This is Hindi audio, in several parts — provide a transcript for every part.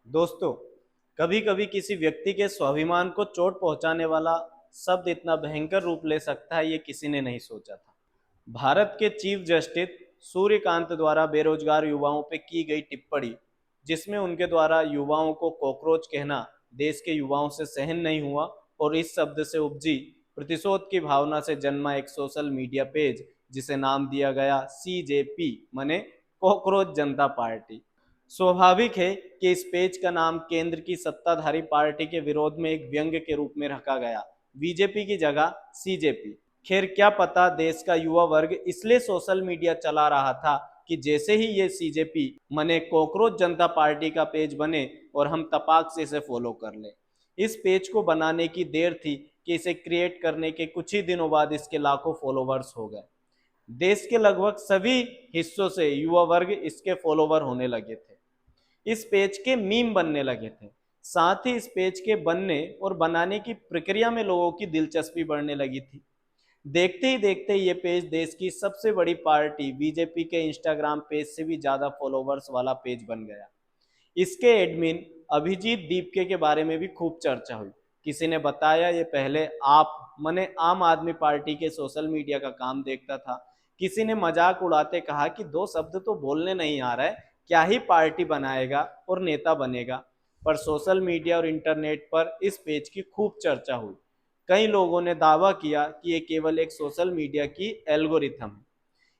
दोस्तों, कभी कभी किसी व्यक्ति के स्वाभिमान को चोट पहुंचाने वाला शब्द इतना भयंकर रूप ले सकता है, ये किसी ने नहीं सोचा था। भारत के चीफ जस्टिस सूर्यकांत द्वारा बेरोजगार युवाओं पर की गई टिप्पणी, जिसमें उनके द्वारा युवाओं को कॉकरोच कहना देश के युवाओं से सहन नहीं हुआ और इस शब्द से उपजी प्रतिशोध की भावना से जन्मा एक सोशल मीडिया पेज, जिसे नाम दिया गया CJP, माने कॉकरोच जनता पार्टी। स्वाभाविक है कि इस पेज का नाम केंद्र की सत्ताधारी पार्टी के विरोध में एक व्यंग्य के रूप में रखा गया, बीजेपी की जगह CJP। खैर, क्या पता देश का युवा वर्ग इसलिए सोशल मीडिया चला रहा था कि जैसे ही ये CJP मने कॉकरोच जनता पार्टी का पेज बने और हम तपाक से इसे फॉलो कर लें। इस पेज को बनाने की देर थी कि इसे क्रिएट करने के कुछ ही दिनों बाद इसके लाखों फॉलोवर्स हो गए। देश के लगभग सभी हिस्सों से युवा वर्ग इसके फॉलोवर होने लगे थे, इस पेज के मीम बनने लगे थे। साथ ही इस पेज के बनने और बनाने की प्रक्रिया में लोगों की दिलचस्पी बढ़ने लगी थी। देखते ही देखते ये पेज देश की सबसे बड़ी पार्टी बीजेपी के इंस्टाग्राम पेज से भी ज्यादा फॉलोवर्स वाला पेज बन गया। इसके एडमिन अभिजीत दीपके के बारे में भी खूब चर्चा हुई। किसी ने बताया ये पहले आप मने आम आदमी पार्टी के सोशल मीडिया का काम देखता था। किसी ने मजाक उड़ाते कहा कि दो शब्द तो बोलने नहीं आ रहा है, क्या ही पार्टी बनाएगा और नेता बनेगा। पर सोशल मीडिया और इंटरनेट पर इस पेज की खूब चर्चा हुई। कई लोगों ने दावा किया कि ये केवल एक सोशल मीडिया की एल्गोरिथम है,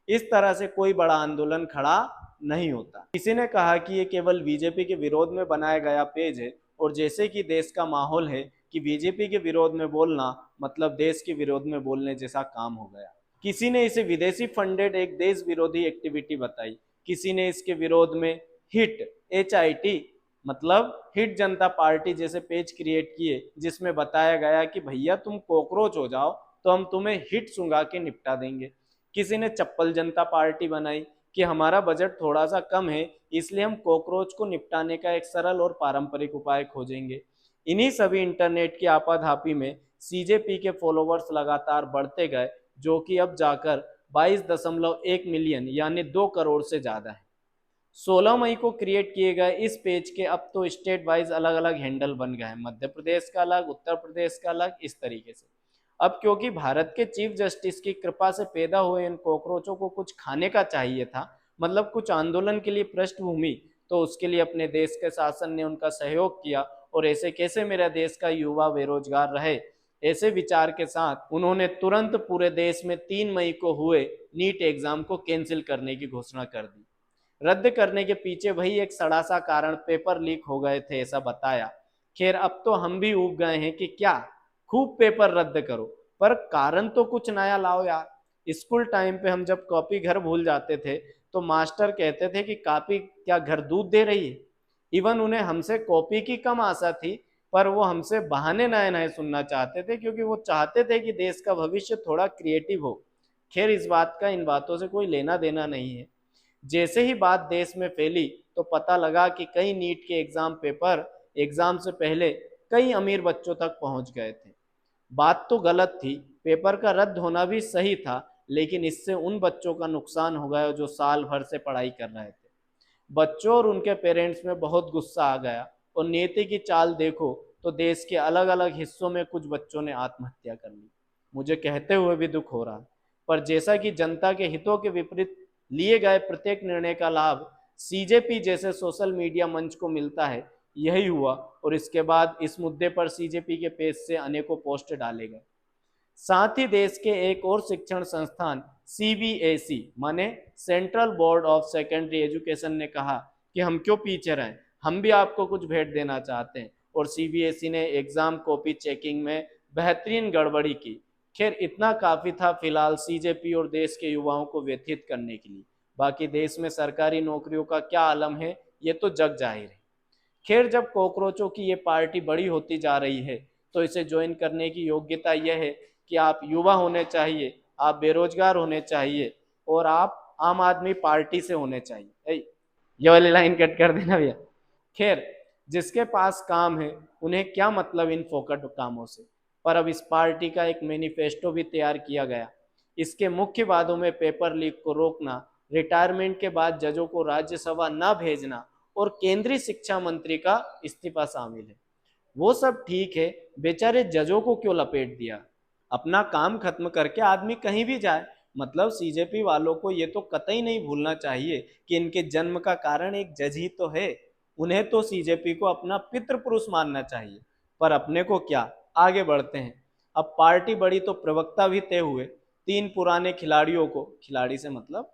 इस तरह से कोई बड़ा आंदोलन खड़ा नहीं होता। किसी ने कहा कि ये केवल बीजेपी के विरोध में बनाया गया पेज है, और जैसे कि देश का माहौल है कि बीजेपी के विरोध में बोलना मतलब देश के विरोध में बोलने जैसा काम हो गया। किसी ने इसे विदेशी फंडेड एक देश विरोधी एक्टिविटी बताई। किसी ने इसके विरोध में HIT मतलब हिट जनता पार्टी जैसे पेज क्रिएट किए, जिसमें बताया गया कि भैया तुम कॉकरोच हो जाओ तो हम तुम्हें हिट सुंगा के निपटा देंगे। किसी ने चप्पल जनता पार्टी बनाई कि हमारा बजट थोड़ा सा कम है, इसलिए हम कॉकरोच को निपटाने का एक सरल और पारंपरिक उपाय खोजेंगे। इन्हीं सभी इंटरनेट की आपाधापी में CJP के फॉलोवर्स लगातार बढ़ते गए, जो कि अब जाकर 22.1 मिलियन यानी 2 करोड़ से ज्यादा है। 16 मई को क्रिएट किए गए इस पेज के अब तो स्टेट वाइज अलग अलग हैंडल बन गए हैं, मध्य प्रदेश का अलग, उत्तर प्रदेश का अलग, इस तरीके से। अब क्योंकि भारत के चीफ जस्टिस की कृपा से पैदा हुए इन कॉकरोचों को कुछ खाने का चाहिए था, मतलब कुछ आंदोलन के लिए पृष्ठभूमि, तो उसके लिए अपने देश के शासन ने उनका सहयोग किया। और ऐसे कैसे मेरा देश का युवा बेरोजगार रहे, ऐसे विचार के साथ उन्होंने तुरंत पूरे देश में 3 मई को हुए नीट एग्जाम को कैंसिल करने की घोषणा कर दी। रद्द करने के पीछे वही एक सड़ा सा कारण पेपर लीक हो गए थे, ऐसा बताया। खैर, अब तो हम भी उब गए हैं कि क्या खूब पेपर रद्द करो, पर कारण तो कुछ नया लाओ यार। स्कूल टाइम पे हम जब कॉपी घर भूल जाते थे तो मास्टर कहते थे कि कॉपी क्या घर दूध दे रही है। इवन उन्हें हमसे कॉपी की कम आशा थी, पर वो हमसे बहाने नए नए सुनना चाहते थे, क्योंकि वो चाहते थे कि देश का भविष्य थोड़ा क्रिएटिव हो। खैर, इस बात का इन बातों से कोई लेना देना नहीं है। जैसे ही बात देश में फैली तो पता लगा कि कई नीट के एग्जाम पेपर एग्जाम से पहले कई अमीर बच्चों तक पहुंच गए थे। बात तो गलत थी, पेपर का रद्द होना भी सही था, लेकिन इससे उन बच्चों का नुकसान हो गया जो साल भर से पढ़ाई कर रहे थे। बच्चों और उनके पेरेंट्स में बहुत गुस्सा आ गया, और नीति की चाल देखो तो देश के अलग अलग हिस्सों में कुछ बच्चों ने आत्महत्या कर ली। मुझे कहते हुए भी दुख हो रहा है, पर जैसा कि जनता के हितों के विपरीत लिए गए प्रत्येक निर्णय का लाभ CJP जैसे सोशल मीडिया मंच को मिलता है, यही हुआ। और इसके बाद इस मुद्दे पर CJP के पेज से अनेकों पोस्ट डाले गए। साथ ही देश के एक और शिक्षण संस्थान CBSE माने central board of secondary education ने कहा कि हम क्यों पीछे रहें, हम भी आपको कुछ भेंट देना चाहते हैं। और CBSE ने एग्जाम कॉपी चेकिंग में बेहतरीन गड़बड़ी की। खैर, इतना काफी था फिलहाल CJP और देश के युवाओं को व्यथित करने के लिए। बाकी देश में सरकारी नौकरियों का क्या आलम है, ये तो जग जाहिर है। खैर, जब कॉकरोचों की ये पार्टी बड़ी होती जा रही है तो इसे ज्वाइन करने की योग्यता यह है कि आप युवा होने चाहिए, आप बेरोजगार होने चाहिए, और आप आम आदमी पार्टी से होने चाहिए। ये वाली लाइन कट कर देना भैया। खैर, जिसके पास काम है उन्हें क्या मतलब इन फोकट कामों से। पर अब इस पार्टी का एक मैनिफेस्टो भी तैयार किया गया। इसके मुख्य वादों में पेपर लीक को रोकना, रिटायरमेंट के बाद जजों को राज्यसभा न भेजना, और केंद्रीय शिक्षा मंत्री का इस्तीफा शामिल है। वो सब ठीक है, बेचारे जजों को क्यों लपेट दिया? अपना काम खत्म करके आदमी कहीं भी जाए। मतलब सीजेपी वालों को ये तो कतई नहीं भूलना चाहिए कि इनके जन्म का कारण एक जज ही तो है। उन्हें तो सीजेपी को अपना पितृपुरुष मानना चाहिए। पर अपने को क्या, आगे बढ़ते हैं। अब पार्टी बड़ी तो प्रवक्ता भी तय हुए। तीन पुराने खिलाड़ियों को, खिलाड़ी से मतलब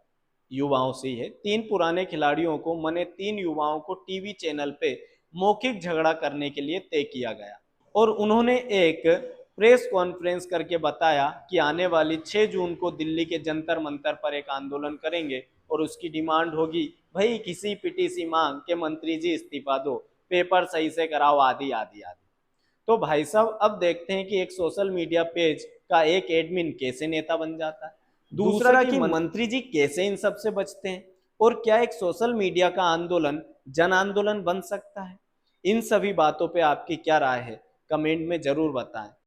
युवाओं से ही है, तीन पुराने खिलाड़ियों को मने तीन युवाओं को टीवी चैनल पे मौखिक झगड़ा करने के लिए तय किया गया। और उन्होंने एक प्रेस कॉन्फ्रेंस करके बताया कि आने वाली 6 जून को दिल्ली के जंतर मंतर पर एक आंदोलन करेंगे और उसकी डिमांड होगी, भाई किसी पीटीसी मांग के मंत्री जी इस्तीफा दो, पेपर सही से कराओ, आदि आदि आदि। तो भाई साहब अब देखते हैं कि एक सोशल मीडिया पेज का एक एडमिन कैसे नेता बन जाता है, दूसरा कि मंत्री जी कैसे इन सब से बचते हैं, और क्या एक सोशल मीडिया का आंदोलन जन आंदोलन बन सकता है। इन सभी बातों पे आपकी क्या राय है, कमेंट में जरूर बताएं।